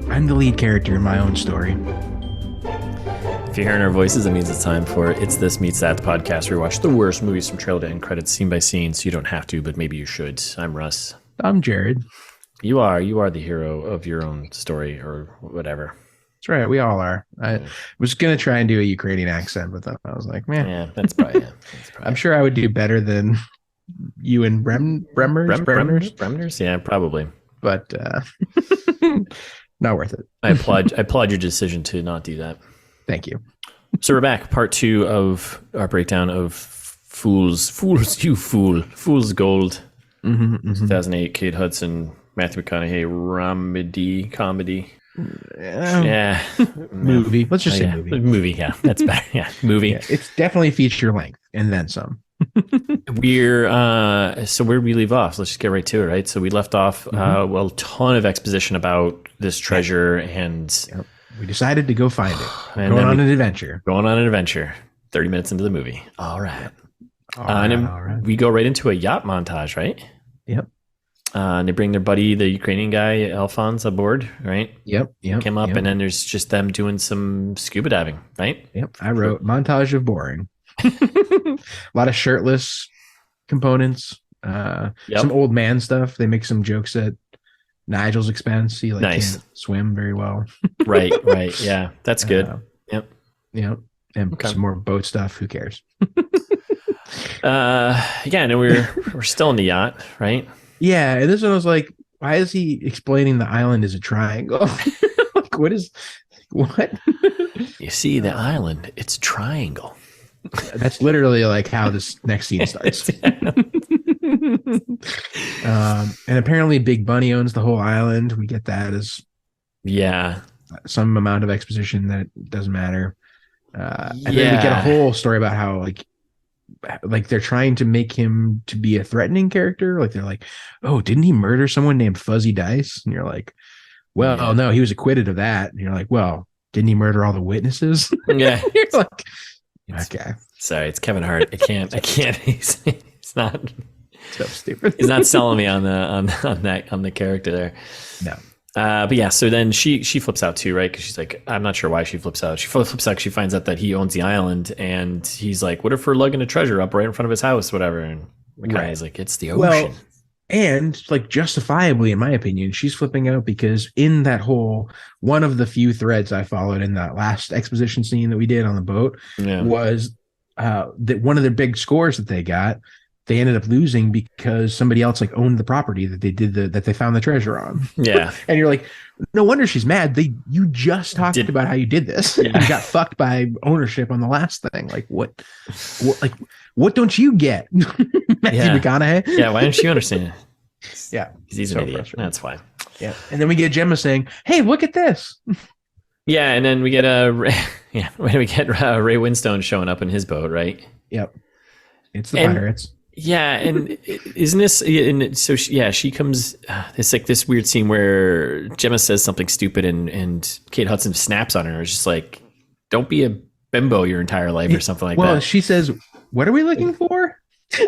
I'm the lead character in my own story. If you're hearing our voices, it means it's time for It's This Meets That, the podcast where we watch the worst movies from trailer to end credits, scene by scene, so you don't have to, but maybe you should. I'm Russ. I'm Jared. You are the hero of your own story or whatever. That's right. We all are. I was going to try and do a Ukrainian accent, but then I was like, man. Yeah, that's probably it. I'm sure I would do better than Ewen Bremner's? Yeah, probably. But not worth it. I applaud your decision to not do that. Thank you. So we're back. Part 2 of our breakdown of Fool's Gold. 2008, Kate Hudson, Matthew McConaughey, comedy. Movie. Let's just say movie. Movie, yeah. That's better. Yeah, movie. Yeah, it's definitely feature length and then some. So where did we leave off? So let's just get right to it, right? So we left off, a ton of exposition about this treasure and... Yep. We decided to go find it. Going on an adventure. 30 minutes into the movie. All right. All right. We go right into a yacht montage, right? Yep. And they bring their buddy, the Ukrainian guy, Alphonse, aboard, right? Yep. Came up, and then there's just them doing some scuba diving, right? Yep. I wrote montage of boring. A lot of shirtless components. Some old man stuff. They make some jokes at Nigel's expense. He can't swim very well. Right. Yeah, that's good. Yep. And some more boat stuff. Who cares? And we're still in the yacht, right? Yeah, and this one was like, why is he explaining the island is a triangle? Like, what? You see, the island, it's a triangle. That's literally like how this next scene starts. And apparently Big Bunny owns the whole island. We get that as some amount of exposition that doesn't matter. And then we get a whole story about how like they're trying to make him to be a threatening character. Like they're like, oh, didn't he murder someone named Fuzzy Dice? And you're like, well, no, he was acquitted of that. And you're like, well, didn't he murder all the witnesses? Yeah. You're like, okay. Sorry, it's Kevin Hart. I can't. He's not so stupid. He's not selling me on the character there. No. But yeah, so then she flips out too, right? Because she's like, I'm not sure why she flips out. She flips out 'cause she finds out that he owns the island, and he's like, what if we're lugging a treasure up right in front of his house, whatever? And the guy's like, it's the ocean. Well, and like justifiably, in my opinion, she's flipping out because in that whole one of the few threads I followed in that last exposition scene that we did on the boat was that one of the big scores that they got, they ended up losing because somebody else like owned the property that they found the treasure on. Yeah. And you're like, no wonder she's mad. You just talked about how you did this. Yeah. You got fucked by ownership on the last thing. Like what don't you get? Matthew McConaughey. Yeah. Why don't you understand? Yeah. Because he's an idiot. That's why. Yeah. And then we get Gemma saying, hey, look at this. Yeah. And then we get Ray Winstone showing up in his boat, right? Yep. It's the pirates. Yeah, and isn't this? And so she comes. It's like this weird scene where Gemma says something stupid, and Kate Hudson snaps on her. It's just like, "Don't be a bimbo your entire life," or something like that. Well, she says, "What are we looking for?"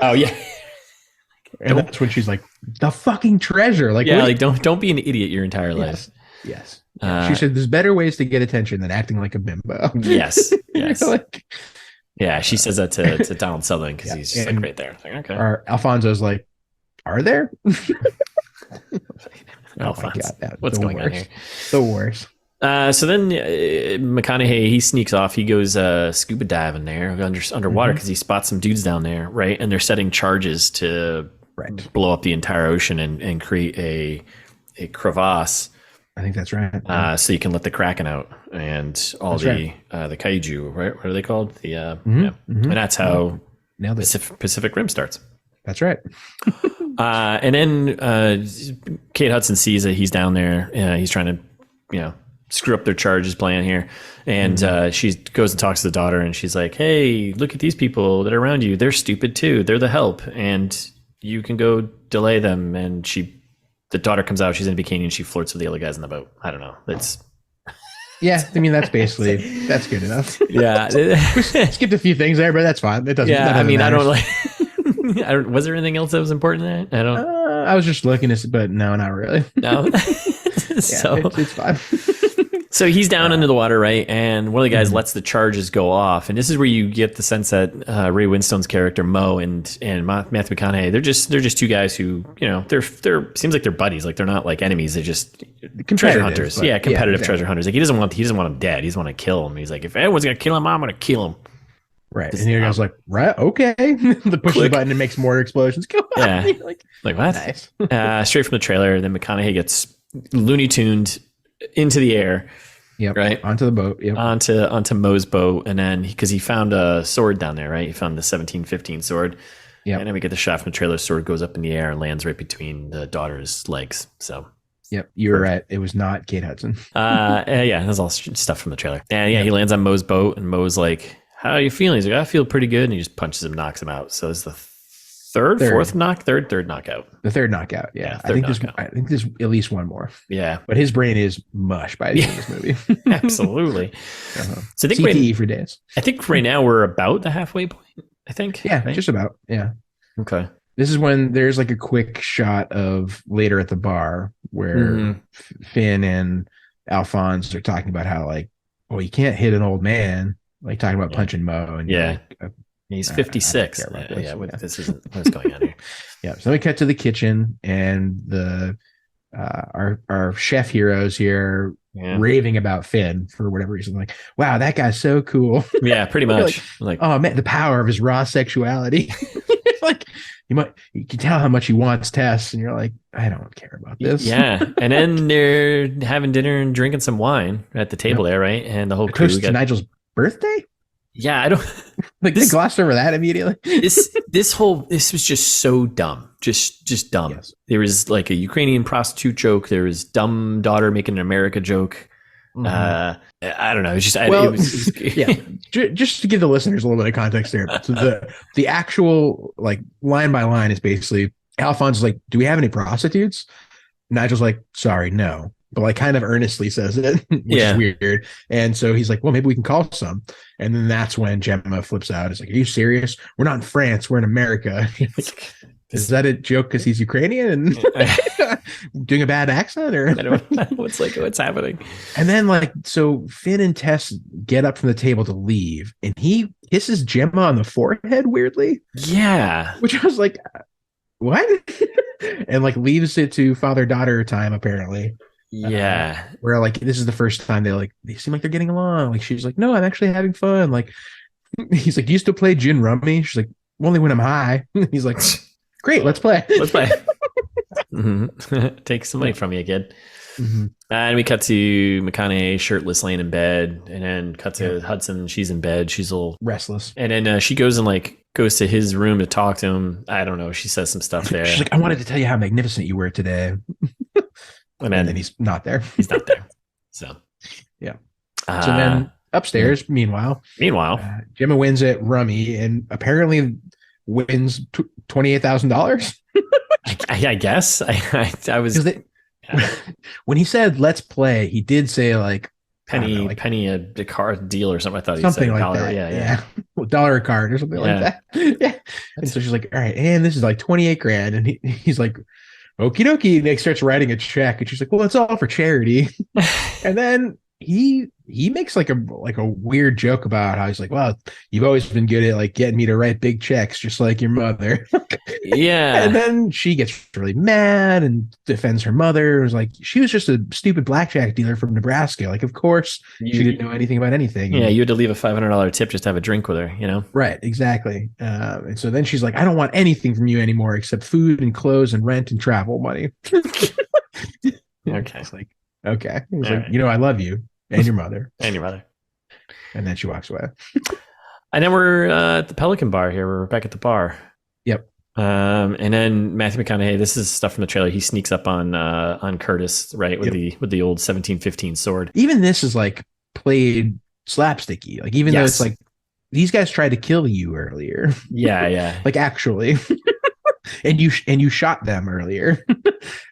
Oh yeah, and that's when she's like, "The fucking treasure!" Like, yeah, like don't be an idiot your entire life. Yes. She said, "There's better ways to get attention than acting like a bimbo." Yes. Yeah, she says that to Donald Sutherland because he's just like right there. Like, okay. Alfonso's like, are there? Alfonso, what's going on here? The worst. So then McConaughey, he sneaks off. He goes scuba diving there underwater because he spots some dudes down there, right? And they're setting charges to blow up the entire ocean and create a crevasse. I think that's right. So you can let the Kraken out and all the kaiju, right? What are they called? And that's how Pacific Rim starts. That's right. And then Kate Hudson sees that he's down there. He's trying to, screw up their charges plan here. And she goes and talks to the daughter, and she's like, hey, look at these people that are around you. They're stupid too. They're the help. And you can go delay them. And the daughter comes out, she's in a bikini, and she flirts with the other guys in the boat. I don't know. That's that's basically that's good enough. Yeah, skipped a few things there, but that's fine. It doesn't. Yeah, I mean, I don't like. Was there anything else that was important there? I don't. I was just looking at, but no, not really. No. So it's fine. So he's down under the water, right? And one of the guys lets the charges go off, and this is where you get the sense that Ray Winstone's character Mo and Matthew McConaughey, they're just two guys who, they're seems like they're buddies, like they're not like enemies, they're just treasure hunters, competitive treasure hunters. Like he doesn't want him dead, he doesn't want to kill him. He's like, if anyone's gonna kill him, I'm gonna kill him. Right, and the other guy's like, right, okay. The push the button and makes more explosions. Come on, yeah, like what? Nice. Straight from the trailer, then McConaughey gets Looney Tuned into the air. Yep. Right. Onto the boat. Yep. Onto Mo's boat. And then because he found a sword down there, right? He found the 1715 sword. Yeah. And then we get the shot from the trailer. Sword goes up in the air and lands right between the daughter's legs. So. Yep. You were right. It was not Kate Hudson. Yeah. That's all stuff from the trailer. And he lands on Mo's boat and Mo's like, how are you feeling? He's like, I feel pretty good. And he just punches him, knocks him out. So it's the third knockout. The third knockout. Yeah. I think there's at least one more. Yeah. But his brain is mush by the end of this movie. Absolutely. So I think CTE for days. I think right now we're about the halfway point, I think. Yeah, right? Just about. Yeah. Okay. This is when there's like a quick shot of later at the bar where Finn and Alphonse are talking about how like, well, you can't hit an old man, like talking about punching Mo. And like, he's 56. This isn't what's going on here. Yeah. So we cut to the kitchen and the our chef heroes here raving about Finn for whatever reason. Like, wow, that guy's so cool. Yeah, pretty much. like, oh man, the power of his raw sexuality. Like you can tell how much he wants Tess, and you're like, I don't care about this. Yeah. And then they're having dinner and drinking some wine at the table there, right? And the whole crew to Nigel's birthday. Yeah, I don't like they glossed over that immediately. This was just so dumb. Just dumb. Yes. There was like a Ukrainian prostitute joke. There was dumb daughter making an America joke. I don't know. It's just just to give the listeners a little bit of context there. So the actual like line by line is basically Alphonse is like, do we have any prostitutes? Nigel's like, sorry, no. But like kind of earnestly says it, which is weird. And so he's like, well, maybe we can call some. And then that's when Gemma flips out. It's like, are you serious? We're not in France. We're in America. Like, is that a joke because he's Ukrainian and doing a bad accent? Or I don't know what's happening. And then like, so Finn and Tess get up from the table to leave. And he kisses Gemma on the forehead weirdly. Yeah. Which I was like, what? And like leaves it to father-daughter time, apparently. Yeah. Where like this is the first time they seem like they're getting along. Like she's like, no, I'm actually having fun. Like he's like, do you still play gin rummy? She's like, only when I'm high. He's like, great, let's play. Take some money from you, kid. And we cut to McConaughey shirtless laying in bed, and then cut to Hudson. She's in bed. She's a little restless. And then she goes to his room to talk to him. I don't know. She says some stuff there. She's like, I wanted to tell you how magnificent you were today. And then he's not there. He's not there. So, yeah. So then upstairs, meanwhile, Gemma wins at Rummy and apparently wins $28,000. I guess. I was. When he said, let's play, he did say like penny a card deal or something. I thought he something said like that. Yeah. $1 a card or something like that. Yeah. And so she's like, all right. And this is like 28 grand. And he's like, okie dokie. And he starts writing a check, and she's like, well, it's all for charity. And then he makes like a weird joke about how he's like, well, you've always been good at like getting me to write big checks, just like your mother. Yeah. And then she gets really mad and defends her mother. It was like, she was just a stupid blackjack dealer from Nebraska. Like, of course she didn't know anything about anything. Yeah. You had to leave a $500 tip just to have a drink with her, you know? Right. Exactly. And so then she's like, I don't want anything from you anymore except food and clothes and rent and travel money. Okay. It's like, okay. He's like, right. I love you. And your mother. And your mother. And then she walks away. And then we're at the Pelican Bar here. We're back at the bar. Yep. And then Matthew McConaughey, this is stuff from the trailer. He sneaks up on Curtis, right, with the old 1715 sword. Even this is like played slapsticky. Like even though it's like these guys tried to kill you earlier. Yeah, yeah. Like actually. and you shot them earlier.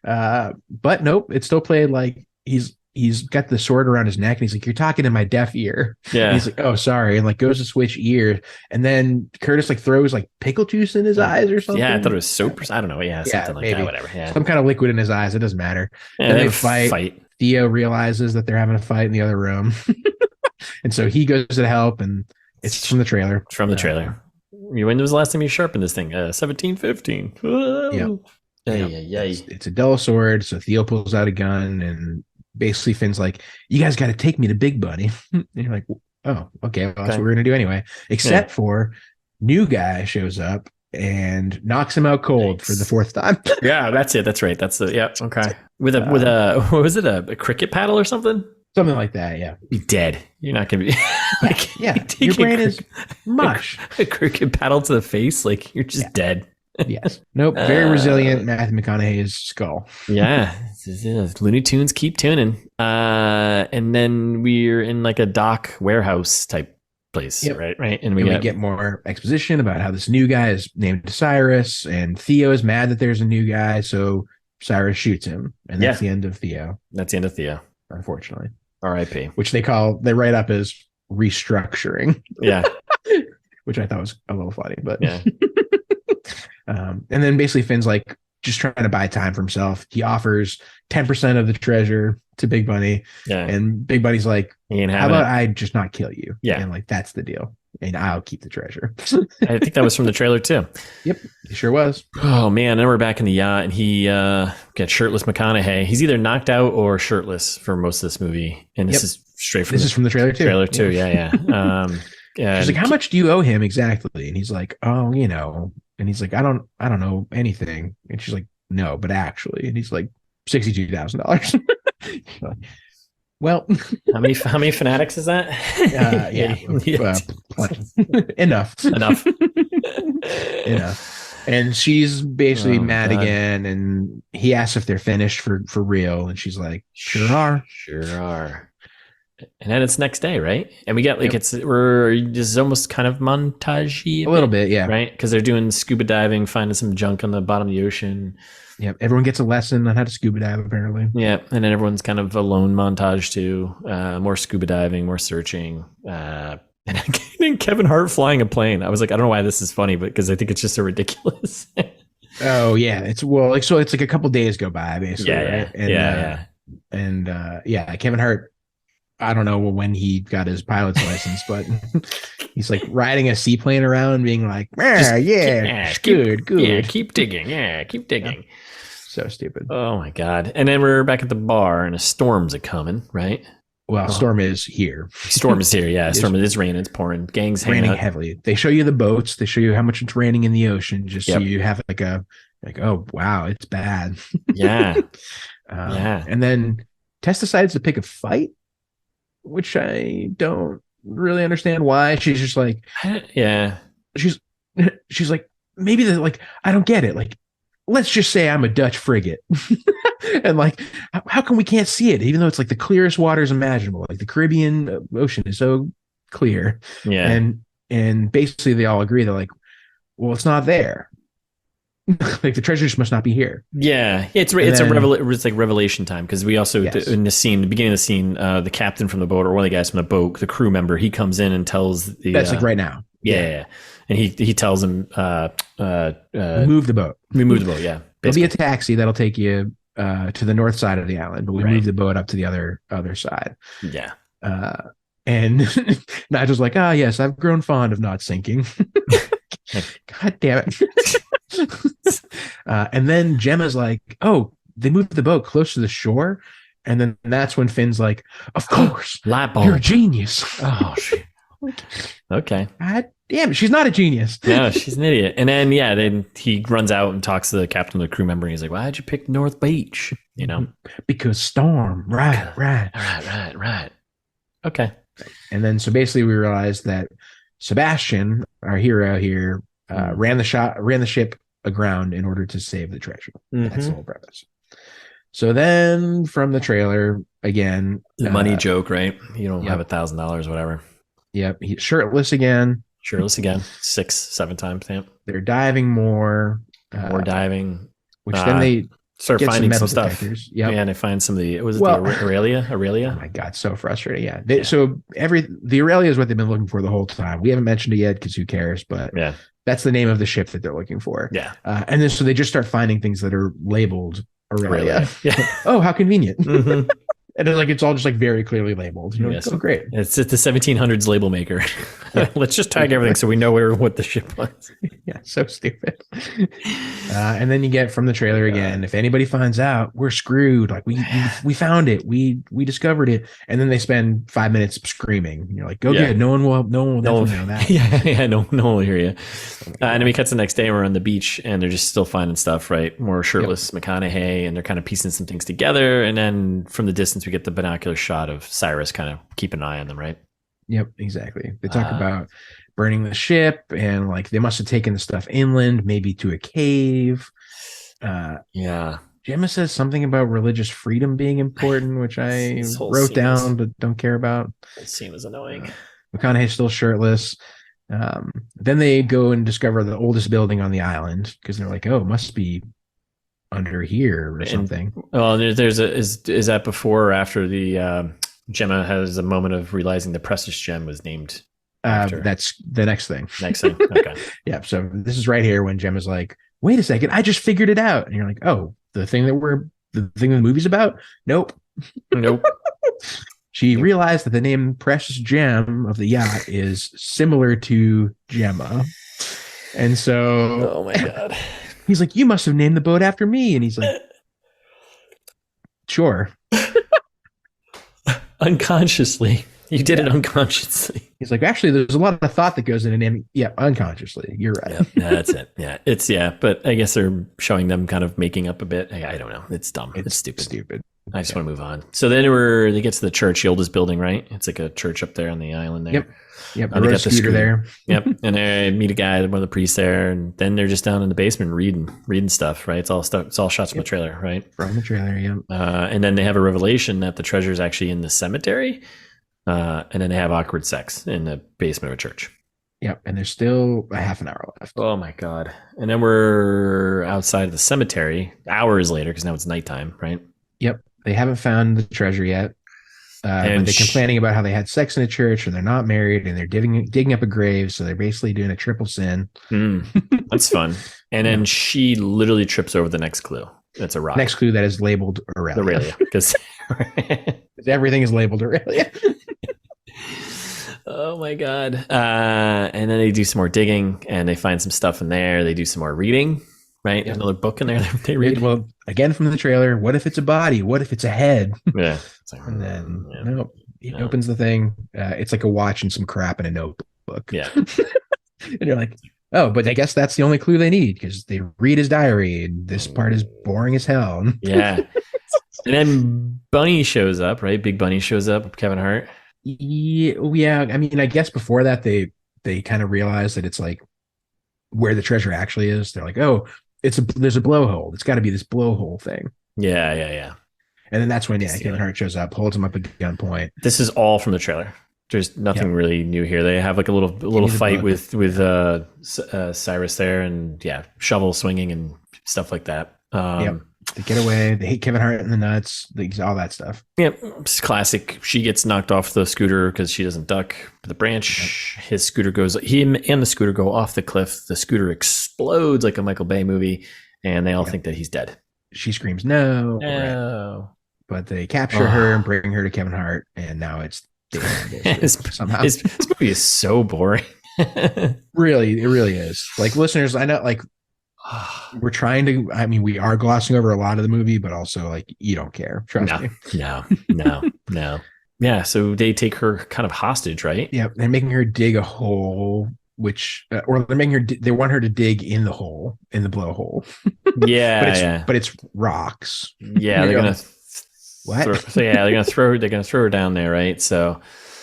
But nope, it's still played like he's he's got the sword around his neck, and he's like, "You're talking in my deaf ear." Yeah. And he's like, "Oh, sorry," and like goes to switch ears, and then Curtis like throws like pickle juice in his eyes or something. Yeah, I thought it was soap. I don't know. Yeah, something like that. Whatever. Yeah, some kind of liquid in his eyes. It doesn't matter. Yeah, then they fight. Theo realizes that they're having a fight in the other room, and so he goes to help, and it's from the trailer. It's from the trailer. When was the last time you sharpened this thing? 1715. Yeah. It's a dull sword. So Theo pulls out a gun, and basically Finn's like, "You guys got to take me to Big Bunny." And you're like, "Oh, okay. Well, that's what we're gonna do anyway." Except for new guy shows up and knocks him out cold for the fourth time. Yeah, that's it. That's right. That's the okay. With a what was it? A cricket paddle or something? Something like that. Yeah. Be dead. You're not gonna be. Like, your brain is mush. A cricket paddle to the face. Like you're just dead. Yes. Nope. Very resilient. Matthew McConaughey's skull. Yeah. Looney Tunes keep tuning. And then we're in like a dock warehouse type place. Yep. Right. And we get more exposition about how this new guy is named Cyrus, and Theo is mad that there's a new guy. So Cyrus shoots him. And that's the end of Theo. That's the end of Theo. Unfortunately. R.I.P. Which they write up as restructuring. Yeah. Which I thought was a little funny, but yeah. And then basically Finn's like just trying to buy time for himself. He offers 10% of the treasure to Big Bunny. Yeah. And Big Bunny's like, how about I just not kill you? Yeah. And like, that's the deal. And I'll keep the treasure. I think that was from the trailer too. Yep. It sure was. Oh man. Then we're back in the yacht, and he gets shirtless McConaughey. He's either knocked out or shirtless for most of this movie. And this is straight from from the trailer too. Yeah. She's like, how much do you owe him exactly? And he's like, oh, and he's like, I don't know anything. And she's like, no, but actually, and he's like, $62,000. Well, how many fanatics is that? Enough. And she's basically mad again, and he asks if they're finished for real, and she's like, sure are. And then it's next day, right? And we get like this is almost kind of montagey a little bit, yeah, right? Because they're doing scuba diving, finding some junk on the bottom of the ocean. Yep, everyone gets a lesson on how to scuba dive, apparently. Yeah, and then everyone's kind of alone montage too. More scuba diving, more searching, and then Kevin Hart flying a plane. I was like, I don't know why this is funny, but because I think it's just so ridiculous. Oh yeah, it's like a couple days go by basically. Yeah, right? And Kevin Hart. I don't know when he got his pilot's license, but he's like riding a seaplane around, being like, good. Yeah, keep digging. Yeah, keep digging. Yeah. So stupid. Oh my God. And then we're back at the bar, and a storm's a coming, right? Well, storm is here. Storm is here. Yeah, storm is raining. It's pouring. Gangs raining heavily. They show you the boats. They show you how much it's raining in the ocean, just so you have oh wow, it's bad. Yeah. And then Tess decides to pick a fight, which I don't really understand why. She's just like, she's like, maybe I don't get it. Like, let's just say I'm a Dutch frigate. And like, how come we can't see it? Even though it's like the clearest waters imaginable, like the Caribbean Ocean is so clear. Yeah. And basically they all agree. They're like, well, it's not there. Like the treasure just must not be here. Yeah, it's like revelation time, because we also in the beginning of the scene, the captain from the boat, or one of the guys from the boat, the crew member, he comes in and tells that's like right now. Yeah. And he tells him move the boat. We move the boat. Yeah, there'll be a taxi that'll take you to the north side of the island, but we move the boat up to the other side. Yeah. And Nigel's like, yes, I've grown fond of not sinking. God damn it. And then Gemma's like, oh, they moved the boat close to the shore. And then that's when Finn's like, of course, you're a genius. Oh, okay. God damn it. She's not a genius. No, she's an idiot. And then he runs out and talks to the captain of the crew member. And he's like, why'd you pick North Beach? Because storm. Right. Okay. And then so basically we realized that Sebastian, our hero here, ran the ship aground in order to save the treasure. That's the whole premise. So then from the trailer again, the money joke, right? You don't have $1,000, whatever. Yep. He's shirtless again. 6-7 times. Yep. They're diving more. More diving. Which then they start finding some stuff. Yeah, and they find some of the Aurelia. Oh my god, so frustrating. Yeah. So the Aurelia is what they've been looking for the whole time. We haven't mentioned it yet because who cares? But that's the name of the ship that they're looking for. Yeah. And then so they just start finding things that are labeled Aurelia. Yeah. Oh, how convenient. Mm-hmm. And it's all just like very clearly labeled. Yes. Oh, great. It's the 1700s label maker. Let's just tag everything so we know what the ship was. Yeah, so stupid. And then you get from the trailer again. If anybody finds out, we're screwed. Like we found it. We discovered it. And then they spend 5 minutes screaming. And you're like, go get it. No one will know that. Yeah. No one will hear you. And then we cut to the next day. We're on the beach, and they're just still finding stuff. Right, more shirtless McConaughey, and they're kind of piecing some things together. And then from the distance, we get the binocular shot of Cyrus kind of keep an eye on them, right? Yep, exactly. They talk about burning the ship, and like they must have taken the stuff inland, maybe to a cave. Gemma says something about religious freedom being important, which I wrote down but don't care about. The scene was annoying. McConaughey's still shirtless. Then they go and discover the oldest building on the island because they're like, oh, it must be under here or something. Well, is that before or after the Gemma has a moment of realizing the precious gem was named after? That's the next thing. Okay. Yeah. So this is right here when Gemma's like, wait a second, I just figured it out. And you're like, oh, the thing the movie's about? Nope. She realized that the name Precious Gem of the yacht is similar to Gemma. And so oh my god. He's like, you must have named the boat after me. And he's like, sure. Unconsciously. You did it unconsciously. He's like, actually, there's a lot of thought that goes into naming. Yeah, unconsciously. You're right. Yeah, that's it. Yeah. But I guess they're showing them kind of making up a bit. I don't know. It's dumb. It's stupid. I just want to move on. So then they get to the church, the oldest building, right? It's like a church up there on the island there. Yep. They got the scooter there. Yep. And they meet a guy, one of the priests there, and then they're just down in the basement reading stuff, right? It's all shots from the trailer, right? From the trailer, yeah. And then they have a revelation that the treasure is actually in the cemetery. And then they have awkward sex in the basement of a church. Yep. And there's still a half an hour left. Oh my God. And then we're outside of the cemetery hours later, because now it's nighttime, right? Yep. They haven't found the treasure yet. And they're complaining about how they had sex in a church and they're not married and they're digging up a grave. So they're basically doing a triple sin. That's fun. And then she literally trips over the next clue. That's a rock. Next clue that is labeled Aurelia. Because everything is labeled Aurelia. Oh my God. And then they do some more digging and they find some stuff in there. They do some more reading, right? There's another book in there that they read. Well, again, from the trailer, what if it's a body? What if it's a head? Yeah. And then he opens the thing. It's like a watch and some crap in a notebook. Yeah. And you're like, oh, but I guess that's the only clue they need because they read his diary and this part is boring as hell. Yeah. And then Bunny shows up, right? Big Bunny shows up, Kevin Hart. Yeah. I mean, I guess before that, they kind of realize that it's like where the treasure actually is. They're like, oh, there's a blowhole. It's got to be this blowhole thing. Yeah. And then that's when Kevin Hart shows up, holds him up at gunpoint. This is all from the trailer. There's nothing really new here. They have like a little fight with Cyrus there, and shovel swinging and stuff like that. They get away. They hit Kevin Hart in the nuts. All that stuff. Yeah, it's classic. She gets knocked off the scooter because she doesn't duck the branch. Yep. His scooter he and the scooter go off the cliff. The scooter explodes like a Michael Bay movie, and they all think that he's dead. She screams no. But they capture her and bring her to Kevin Hart, and now it's somehow. This movie is so boring. Really, it really is. Like, listeners, I know, like, we're trying to. I mean, we are glossing over a lot of the movie, but also, like, you don't care. Trust me. No. Yeah. So they take her kind of hostage, right? Yeah, they're making her dig a hole. Or they're making her. They want her to dig in the hole, in the blowhole. Yeah, but it's rocks. Yeah, they're gonna. What? They're gonna throw her down there, right? So,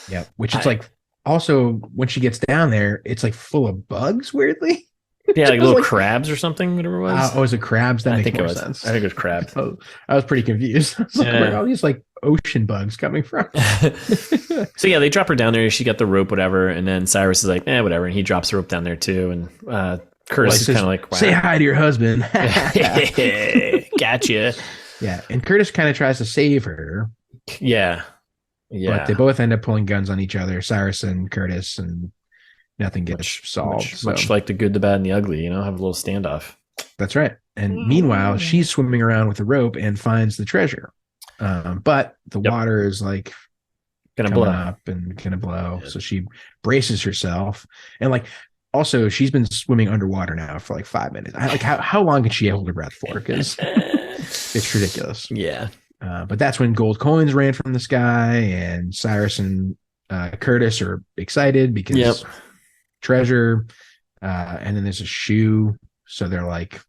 yeah, which is like also when she gets down there, it's like full of bugs. Weirdly, yeah, like little crabs or something, whatever it was. Was it crabs? That makes more sense. I think it was crabs. I was pretty confused. I was like, where are all these like ocean bugs coming from? So they drop her down there. She got the rope, whatever, and then Cyrus is like, whatever, and he drops the rope down there too, and Curtis is kind of like, wow. Say hi to your husband. Gotcha. Yeah. And Curtis kind of tries to save her. Yeah. But they both end up pulling guns on each other, Cyrus and Curtis, and nothing gets solved. Much like the good, the bad, and the ugly, have a little standoff. That's right. And meanwhile, she's swimming around with a rope and finds the treasure. But the water is like gonna blow up and gonna blow. So she braces herself. And like, also, she's been swimming underwater now for like 5 minutes. How long can she hold her breath for? Because it's ridiculous. Yeah. But that's when gold coins ran from the sky, and Cyrus and Curtis are excited because treasure. And then there's a shoe. So they're like,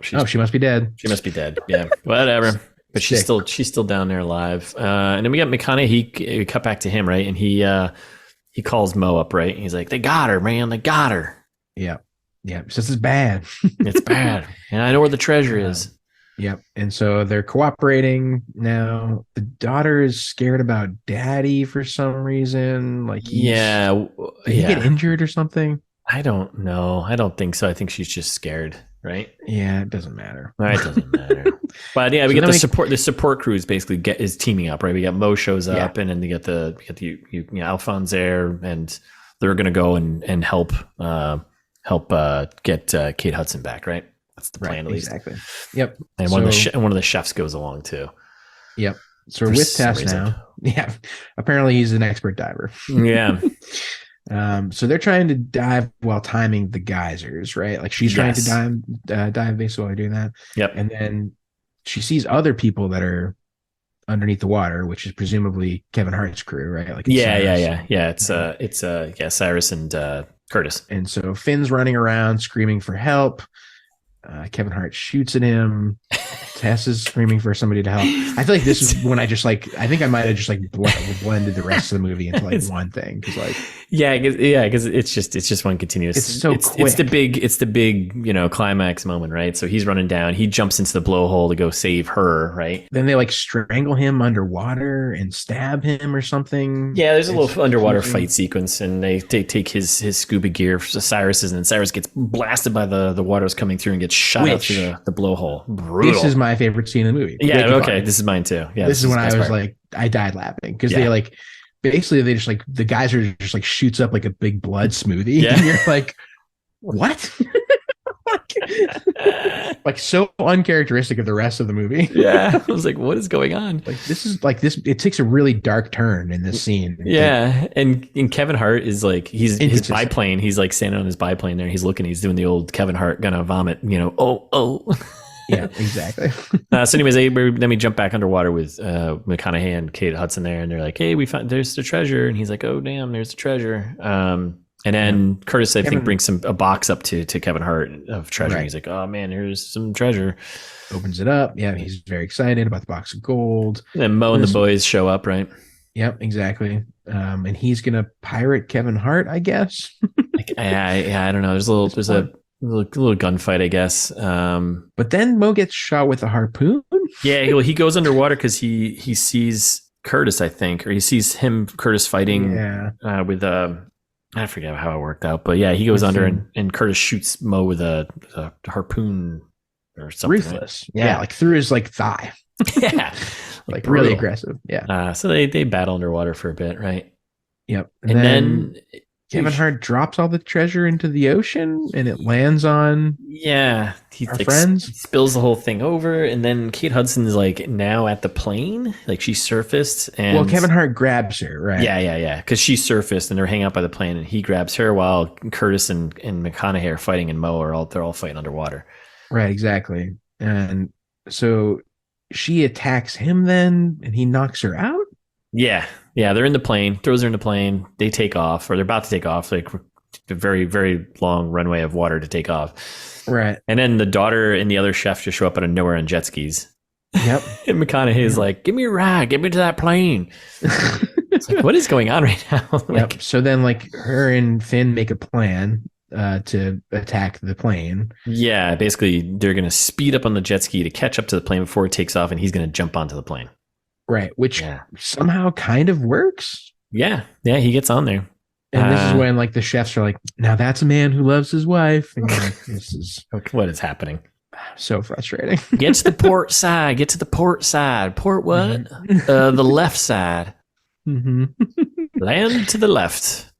she must be dead. She must be dead. Yeah, whatever. But she's still down there alive. And then we got McConaughey. We cut back to him, right? And he calls Mo up, right? And he's like, they got her, man. They got her. Yeah. Yeah. He says it's bad. It's bad. And I know where the treasure is. Yep. And so they're cooperating now. The daughter is scared about daddy for some reason. Like, did he get injured or something? I don't know. I don't think so. I think she's just scared, right? Yeah, it doesn't matter. It doesn't matter. But yeah, we get the support. The support crew is basically is teaming up, right? We got Mo shows up, and then we get the Alphonse there, and they're gonna go and help get Kate Hudson back, right? That's the plan, at least. Exactly. Yep. And one of the chefs goes along too. Yep. So we're with Tess now. Yeah. Apparently he's an expert diver. Yeah. So they're trying to dive while timing the geysers, right? Like she's trying to dive basically while they're doing that. Yep. And then she sees other people that are underneath the water, which is presumably Kevin Hart's crew, right? Like it's Cyrus and Curtis. And so Finn's running around screaming for help. Kevin Hart shoots at him. Tess is screaming for somebody to help. I feel like this is when I think I might have just like blended the rest of the movie into like one thing. Cause like, because it's just one continuous. It's so quick. It's the big, climax moment, right? So he's running down, he jumps into the blowhole to go save her, right? Then they like strangle him underwater and stab him or something. Yeah, there's a little underwater fight sequence, and they take his scuba gear. So Cyrus gets blasted by the waters coming through and gets shot out through the blowhole. Brutal. This is my favorite scene in the movie. Yeah, okay. This is mine too. Yeah, this is when I was like, I died laughing because they like, basically they just like, the geyser just like shoots up like a big blood smoothie. Yeah. And you're like, what? Like so uncharacteristic of the rest of the movie. Yeah. I was like, what is going on? Like this, it takes a really dark turn in this scene. Yeah. And Kevin Hart is like, his biplane, he's like standing on his biplane there. He's doing the old Kevin Hart gonna vomit, oh. Yeah, exactly. So anyways, then we jump back underwater with McConaughey and Kate Hudson there, and they're like, hey, there's the treasure. And he's like, oh, damn, there's the treasure. And then Curtis, I think, brings a box up to Kevin Hart of treasure. Right. He's like, oh, man, here's some treasure. Opens it up. Yeah, he's very excited about the box of gold. And then Mo and the boys show up, right? Yep, exactly. And he's going to pirate Kevin Hart, I guess. I don't know. There's a little gunfight, I guess. But then Mo gets shot with a harpoon. Yeah, he goes underwater because he sees Curtis, I think, or he sees Curtis fighting with I forget how it worked out, but yeah, he goes under and Curtis shoots Mo with a harpoon or something. Ruthless. Yeah, like through his like thigh. Yeah. Like really aggressive. Yeah. So they battle underwater for a bit, right? Yep. And then Kevin Hart drops all the treasure into the ocean, and it lands on our friends. Spills the whole thing over, and then Kate Hudson is like now at the plane, like she surfaced, and Kevin Hart grabs her, right? Yeah, because she surfaced, and they're hanging out by the plane, and he grabs her while Curtis and McConaughey are fighting, and Mo they're all fighting underwater. Right, exactly, and so she attacks him then, and he knocks her out. Yeah, they're in the plane, throws her in the plane. They take off, or they're about to take off, like a very, very long runway of water to take off. Right. And then the daughter and the other chef just show up out of nowhere on jet skis. Yep. And McConaughey is like, give me a ride, get me to that plane. It's like, what is going on right now? Yep. So then like her and Finn make a plan to attack the plane. Yeah, basically they're going to speed up on the jet ski to catch up to the plane before it takes off, and he's going to jump onto the plane. Right, which somehow kind of works. Yeah, he gets on there. And this is when like the chefs are like, now that's a man who loves his wife. And you're like, this is what is happening? So frustrating. Get to the port side. Get to the port side. Port what? Mm-hmm. The left side. Mm-hmm. Land to the left.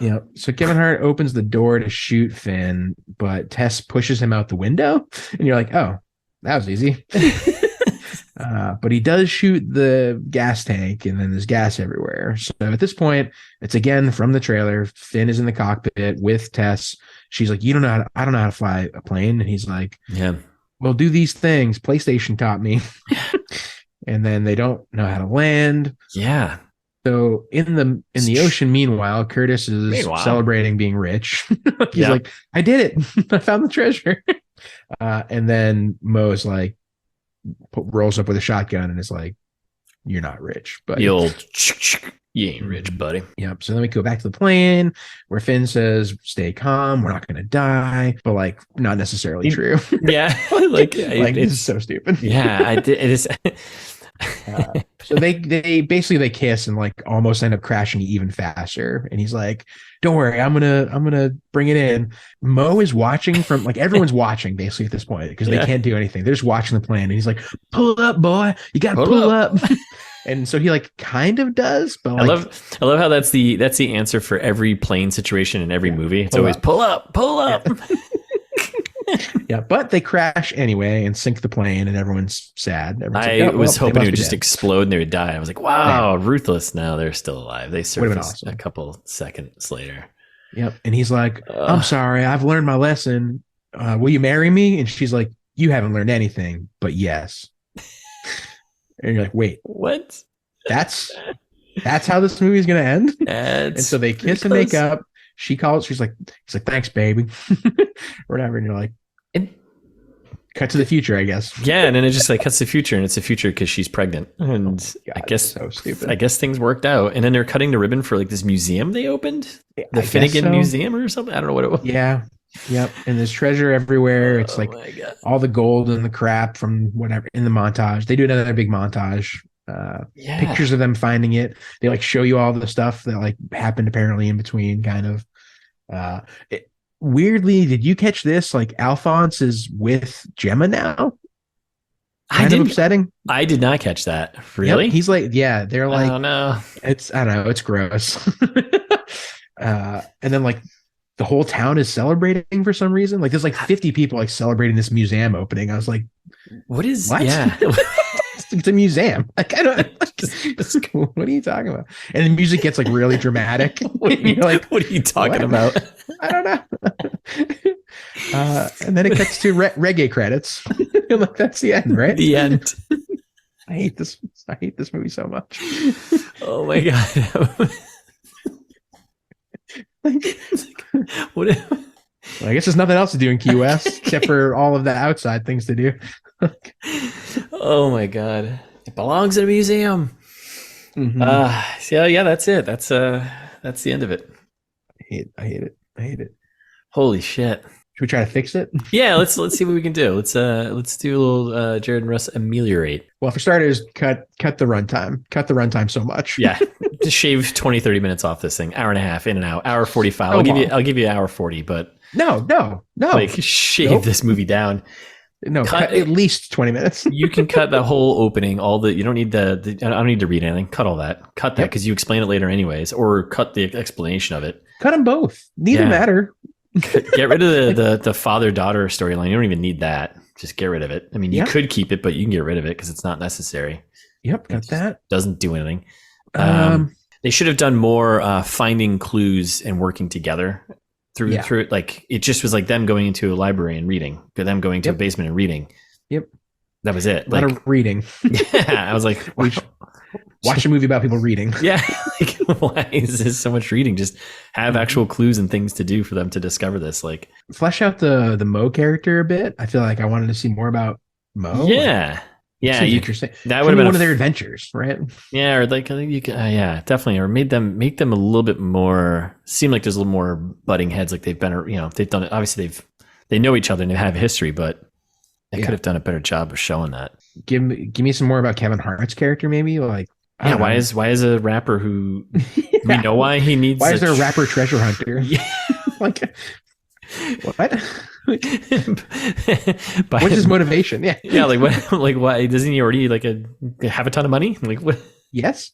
Yep. So Kevin Hart opens the door to shoot Finn, but Tess pushes him out the window. And you're like, oh, that was easy. But he does shoot the gas tank, and then there's gas everywhere. So at this point, it's again from the trailer. Finn is in the cockpit with Tess. She's like, I don't know how to fly a plane. And he's like, yeah, well, do these things. PlayStation taught me. And then they don't know how to land. Yeah. So in the ocean, meanwhile, Curtis is celebrating being rich. He's like, I did it. I found the treasure. And then Mo's like, rolls up with a shotgun and is like, you're not rich, but you ain't rich, buddy. Yep. So then we go back to the plane where Finn says, stay calm, we're not gonna die, but like not necessarily true. Yeah. like it's so stupid. Yeah, it is. So they basically kiss and like almost end up crashing even faster. And he's like, don't worry, I'm gonna bring it in. Mo is watching from like everyone's watching basically at this point because they can't do anything. They're just watching the plane. And he's like, pull up, boy. You gotta pull up. And so he like kind of does, but like, I love how that's the answer for every plane situation in every movie. It's always pull up. Yeah, but they crash anyway and sink the plane, and everyone's sad. I was hoping it would just explode and they would die. I was like, wow, ruthless. No, they're still alive. They surfaced a couple seconds later. Yep. And he's like, I'm sorry, I've learned my lesson. Will you marry me? And she's like, you haven't learned anything, but yes. And you're like, wait, what? That's how this movie is going to end? And so they kiss and make up. She's like, thanks, baby. Or whatever. And you're like, cut to the future, I guess. Yeah. And then it just like cuts to the future, and it's the future because she's pregnant. And God, I guess so stupid. I guess things worked out. And then they're cutting the ribbon for like this museum they opened, the Finnegan Museum or something. I don't know what it was. Yeah. Yep. And there's treasure everywhere. It's like all the gold and the crap from whatever in the montage. They do another big montage. Pictures of them finding it. They like show you all the stuff that like happened apparently in between, kind of. Weirdly, did you catch this? Like Alphonse is with Gemma now. Kind of upsetting. I did not catch that. Really? Yep, he's like, they're like, oh no. I don't know. It's gross. And then like the whole town is celebrating for some reason. Like there's like 50 people like celebrating this museum opening. I was like, what? Yeah. It's a museum. Like I don't. What are you talking about? And the music gets like really dramatic. What are you talking about? I don't know. And then it cuts to reggae credits. Like that's the end, right? The end. I hate this movie so much. Oh my god. What? Well, I guess there's nothing else to do in Key West except for all of the outside things to do. Oh my god, it belongs in a museum. Mm-hmm. So yeah, that's it. That's the end of it. I hate it. Holy shit. Should we try to fix it? Yeah, let's see what we can do. Let's do a little Jared and Russ ameliorate. Well, for starters, cut the runtime. Cut the runtime so much. Yeah. Just shave 20-30 minutes off this thing. Hour and a half, in and out. Hour 45. I'll give you hour 40, but no. Like shave this movie down. No, cut at least 20 minutes. You can cut the whole opening, you don't need I don't need to read anything. Cut all that. Cut that because you explain it later anyways, or cut the explanation of it. Cut them both. Neither matter. Get rid of the father-daughter storyline. You don't even need that. Just get rid of it. I mean, you could keep it, but you can get rid of it because it's not necessary. Yep, got that. Doesn't do anything. They should have done more finding clues and working together through it. Like it just was like them going into a library and reading, them going to a basement and reading. Yp. That was it. A lot of reading. Yeah, I was like, wow. Watch a movie about people reading. Yeah. Like, why is this so much reading? Just have actual clues and things to do for them to discover this. Like flesh out the Mo character a bit. I feel like I wanted to see more about Mo. Yeah. Yeah. Interesting. That would have been one of their adventures, right? Yeah. Or like, I think you could, definitely. Or make them a little bit more, seem like there's a little more butting heads. Like they've been, they've done it. Obviously they know each other and they have a history, but they could have done a better job of showing that. Give me some more about Kevin Hart's character, maybe like Yeah, why is a rapper who we know why he needs? Why is there a rapper treasure hunter? Yeah. Like what? What's his motivation? Yeah, yeah. Like what? Like why doesn't he already have a ton of money? Like what? Yes.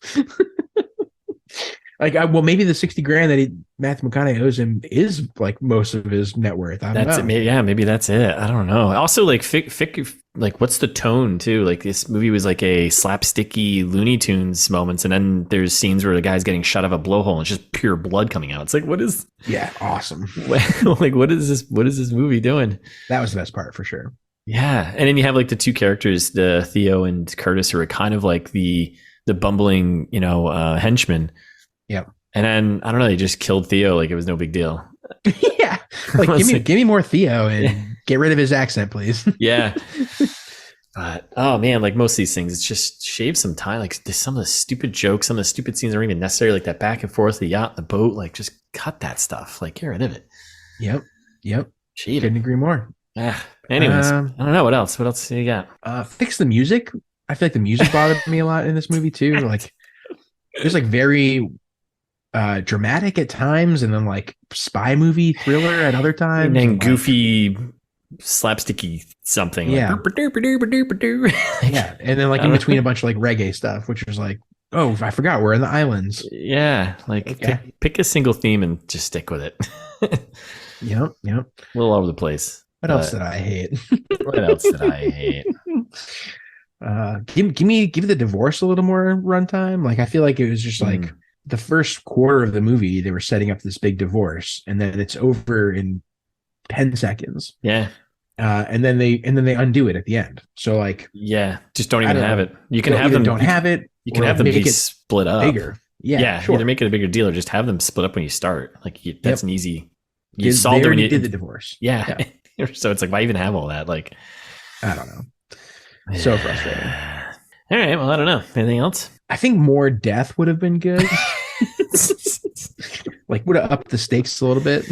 Like, well, maybe the $60,000 that Matthew McConaughey owes him is like most of his net worth. I don't know. Maybe that's it. I don't know. Also, like, like, what's the tone too? Like, this movie was like a slapsticky Looney Tunes moments, and then there's scenes where the guy's getting shot out of a blowhole and it's just pure blood coming out. It's like, what is? Yeah, awesome. Like, what is this? What is this movie doing? That was the best part for sure. Yeah, and then you have like the two characters, the Theo and Curtis, who are kind of like the bumbling, henchmen. Yep. And then I don't know, they just killed Theo like it was no big deal. Yeah. Like give me more Theo and get rid of his accent, please. Yeah. But oh man, like most of these things, it's just shave some time. Like some of the stupid jokes, some of the stupid scenes aren't even necessary. Like that back and forth, the yacht, the boat, like just cut that stuff. Like get rid of it. Yep. Shave Couldn't agree more. Anyways, I don't know what else. What else do you got? Fix the music. I feel like the music bothered me a lot in this movie too. Like there's like very dramatic at times, and then like spy movie thriller at other times, and then goofy slapsticky something. Yeah. Like, yeah. And then like in between a bunch of like reggae stuff, which was like, oh, I forgot we're in the islands. Yeah. Like pick a single theme and just stick with it. Yep. A little all over the place. What else did I hate? Give the divorce a little more runtime. Like I feel like it was just like the first quarter of the movie, they were setting up this big divorce, and then it's over in 10 seconds. Yeah. And then they undo it at the end. So like, yeah, just don't even have it. You can have them. Don't have it. You can have them be split up. Bigger. Yeah. Sure. Either make it a bigger deal or just have them split up when you start. Like that's an easy. You solved it when you did the divorce. Yeah. So it's like, why even have all that? Like, I don't know. So frustrating. All right. Well, I don't know. Anything else? I think more death would have been good. Like would have upped the stakes a little bit.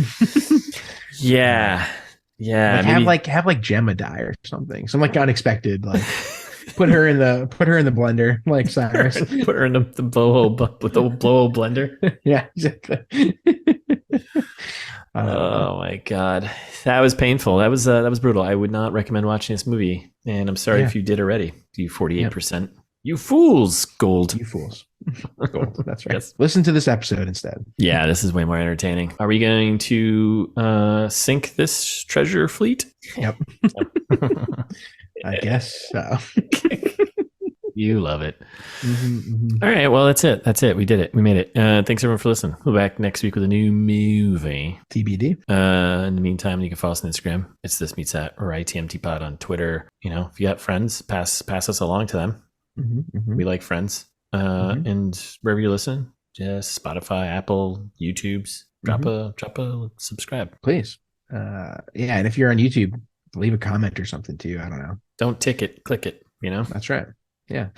Yeah. Like have like Gemma die or something. Some like unexpected, like put her in the blender, like Cyrus. Put her in the blowhole with the blowhole blender. Yeah, exactly. Oh my God. That was painful. That was brutal. I would not recommend watching this movie. And I'm sorry if you did already. You 48%. Yep. You fools, Gold. You fools. Gold. That's right. Yes. Listen to this episode instead. Yeah, this is way more entertaining. Are we going to sink this treasure fleet? Yep. I guess so. You love it. All right. Well, that's it. We did it. We made it. Thanks everyone for listening. We'll be back next week with a new movie. TBD. In the meantime, you can follow us on Instagram. It's This Meets That or ITMTpod on Twitter. If you got friends, pass us along to them. We like friends. And wherever you listen, just Spotify, Apple, YouTube's, drop a subscribe. Please. And if you're on YouTube, leave a comment or something too. I don't know. Don't tick it, click it, That's right. Yeah.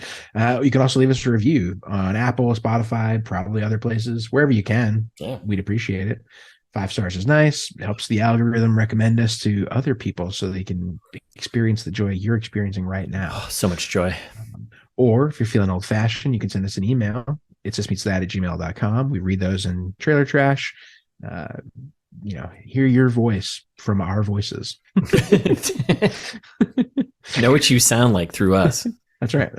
You can also leave us a review on Apple, Spotify, probably other places, wherever you can. Yeah. We'd appreciate it. 5 stars is nice. It helps the algorithm recommend us to other people so they can experience the joy you're experiencing right now. Oh, so much joy. Or if you're feeling old fashioned, you can send us an email. It's justmeetsthat@gmail.com. We read those in Trailer Trash. Hear your voice from our voices. Know what you sound like through us. That's right.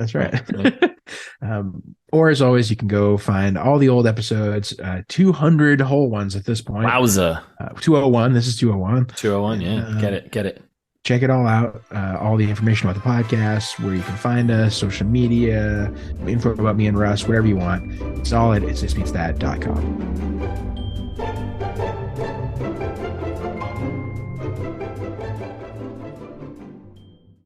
Or as always, you can go find all the old episodes, 200 whole ones at this point. Wowza. 201. This is 201. 201. Yeah. Get it. Check it all out. All the information about the podcast, where you can find us, social media, info about me and Russ, whatever you want. It's all at itsjustmeetsthat.com.